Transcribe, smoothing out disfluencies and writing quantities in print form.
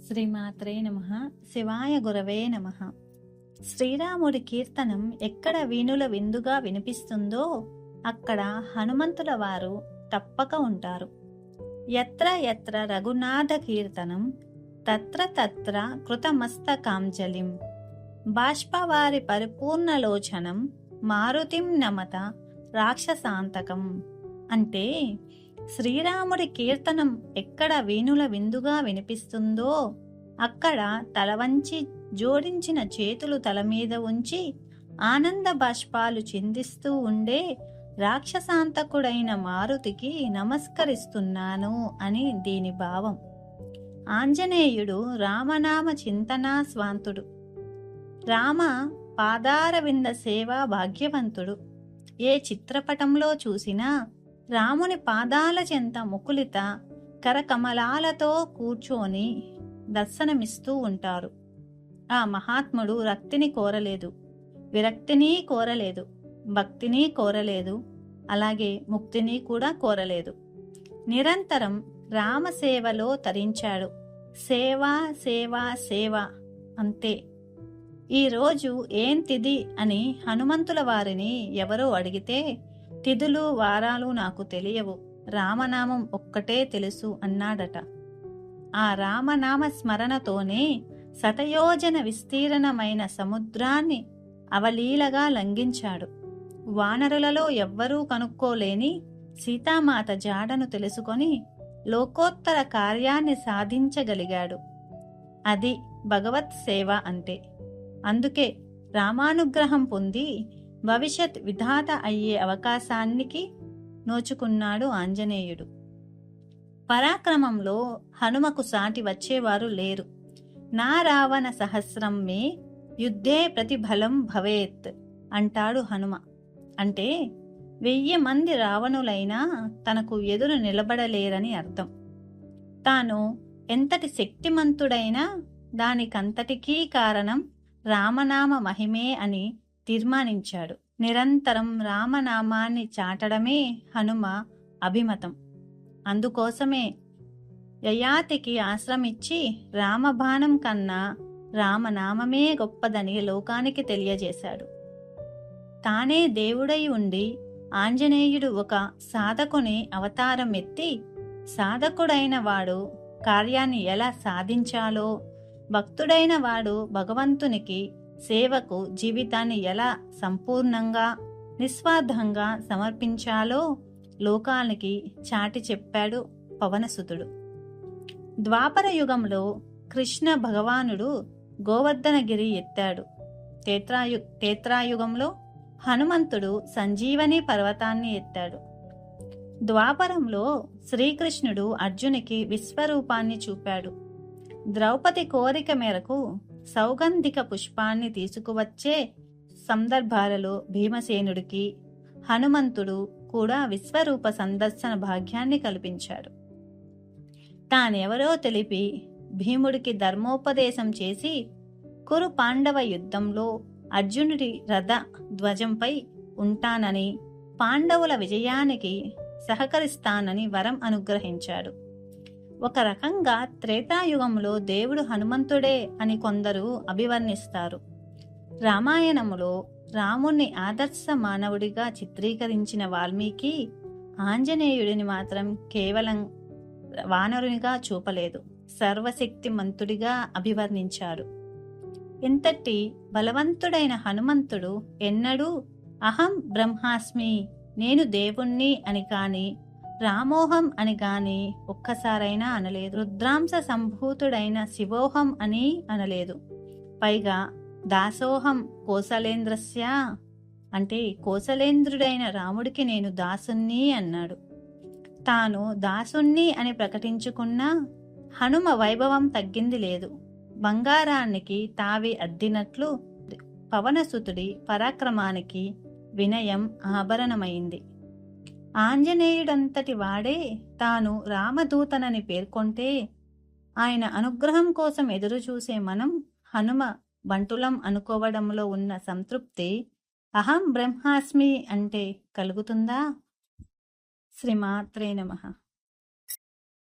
శ్రీమాత్రే నమః. శివాయ గురవే నమః. శ్రీరాముడి కీర్తనం ఎక్కడ వీణుల విందుగా వినిపిస్తుందో అక్కడ హనుమంతుల వారు తప్పక ఉంటారు. యత్ర యత్ర రఘునాథ కీర్తనం తత్ర తత్ర కృతమస్తకాంజలిం బాష్పవారి పరిపూర్ణలోచనం మారుతిం నమత రాక్షసాంతకం. అంటే శ్రీరాముడి కీర్తనం ఎక్కడ వీణుల విందుగా వినిపిస్తుందో అక్కడ తల వంచి జోడించిన చేతులు తల మీద ఉంచి ఆనంద బాష్పాలు చిందిస్తూ ఉండే రాక్షసాంతకుడైన మారుతికి నమస్కరిస్తున్నాను అని దీని భావం. ఆంజనేయుడు రామనామ చింతనా స్వాంతుడు, రామ పాదారవింద సేవా భాగ్యవంతుడు. ఏ చిత్రపటంలో చూసినా రాముని పాదాల చెంత ముకులిత కరకమలాలతో కూర్చొని దర్శనమిస్తూ ఉంటారు. ఆ మహాత్ముడు రక్తిని కోరలేదు, విరక్తిని కోరలేదు, భక్తిని కోరలేదు, అలాగే ముక్తిని కూడా కోరలేదు. నిరంతరం రామసేవలో తరించాడు. సేవ సేవ సేవ అంతే. ఈరోజు ఏం తిథి అని హనుమంతుల వారిని ఎవరో అడిగితే, తిథులు వారాలు నాకు తెలియవు, రామనామం ఒక్కటే తెలుసు అన్నాడట. ఆ రామనామ స్మరణతోనే శతయోజన విస్తీర్ణమైన సముద్రాన్ని అవలీలగా లంఘించాడు. వానరులలో ఎవ్వరూ కనుక్కోలేని సీతామాత జాడను తెలుసుకొని లోకోత్తర కార్యాన్ని సాధించగలిగాడు. అది భగవత్ సేవ అంటే. అందుకే రామానుగ్రహం పొంది భవిష్యత్ విధాత అయ్యే అవకాశానికి నోచుకున్నాడు ఆంజనేయుడు. పరాక్రమంలో హనుమకు సాటి వచ్చేవారు లేరు. నా రావణ సహస్రం మే యుద్ధే ప్రతిఫలం భవేత్ అంటాడు హనుమ. అంటే 1000 మంది రావణులైనా తనకు ఎదురు నిలబడలేరని అర్థం. తాను ఎంతటి శక్తిమంతుడైనా దానికంతటికీ కారణం రామనామ మహిమే అని తీర్మానించాడు. నిరంతరం రామనామాన్ని చాటడమే హనుమ అభిమతం. అందుకోసమే యయాతికి ఆశ్రమిచ్చి రామబాణం కన్నా రామనామమే గొప్పదని లోకానికి తెలియజేశాడు. తానే దేవుడై ఉండి ఆంజనేయుడు ఒక సాధకుని అవతారం ఎత్తి సాధకుడైన వాడు కార్యాన్ని ఎలా సాధించాలో, భక్తుడైన వాడు భగవంతునికి సేవకు జీవితాన్ని ఎలా సంపూర్ణంగా నిస్వార్థంగా సమర్పించాలో లోకానికి చాటి చెప్పాడు పవనసుతుడు. ద్వాపర యుగంలో కృష్ణ భగవానుడు గోవర్ధనగిరి ఎత్తాడు. త్రేతాయుగంలో హనుమంతుడు సంజీవని పర్వతాన్ని ఎత్తాడు. ద్వాపరంలో శ్రీకృష్ణుడు అర్జునికి విశ్వరూపాన్ని చూపాడు. ద్రౌపది కోరిక మేరకు సౌగంధిక పుష్పాన్ని తీసుకువచ్చే సందర్భాలలో భీమసేనుడికి హనుమంతుడు కూడా విశ్వరూప సందర్శన భాగ్యాన్ని కల్పించాడు. తానెవరో తెలిపి భీముడికి ధర్మోపదేశం చేసి కురు పాండవ యుద్ధంలో అర్జునుడి రథ ధ్వజంపై ఉంటానని, పాండవుల విజయానికి సహకరిస్తానని వరం అనుగ్రహించాడు. ఒక రకంగా త్రేతాయుగంలో దేవుడు హనుమంతుడే అని కొందరు అభివర్ణిస్తారు. రామాయణములో రాముణ్ణి ఆదర్శ మానవుడిగా చిత్రీకరించిన వాల్మీకి ఆంజనేయుడిని మాత్రం కేవలం వానరునిగా చూపలేదు, సర్వశక్తిమంతుడిగా అభివర్ణించాడు. ఇంతటి బలవంతుడైన హనుమంతుడు ఎన్నడూ అహం బ్రహ్మాస్మి, నేను దేవుణ్ణి అని కాని, రామోహం అని గాని ఒక్కసారైనా అనలేదు. రుద్రాంశ సంభూతుడైన శివోహం అని అనలేదు. పైగా దాసోహం కోసలేంద్రస్య అంటే కోసలేంద్రుడైన రాముడికి నేను దాసుణ్ణి అన్నాడు. తాను దాసుణ్ణి అని ప్రకటించుకున్నా హనుమ వైభవం తగ్గింది లేదు. బంగారానికి తావి అద్దినట్లు పవనసుతుడి పరాక్రమానికి వినయం ఆభరణమైంది. ఆంజనేయుడంతటి వాడే తాను రామదూతనని పేర్కొంటే ఆయన అనుగ్రహం కోసం ఎదురుచూసే మనం హనుమ బంటులం అనుకోవడంలో ఉన్న సంతృప్తి అహం బ్రహ్మాస్మి అంటే కలుగుతుందా? శ్రీమాత్రే నమః.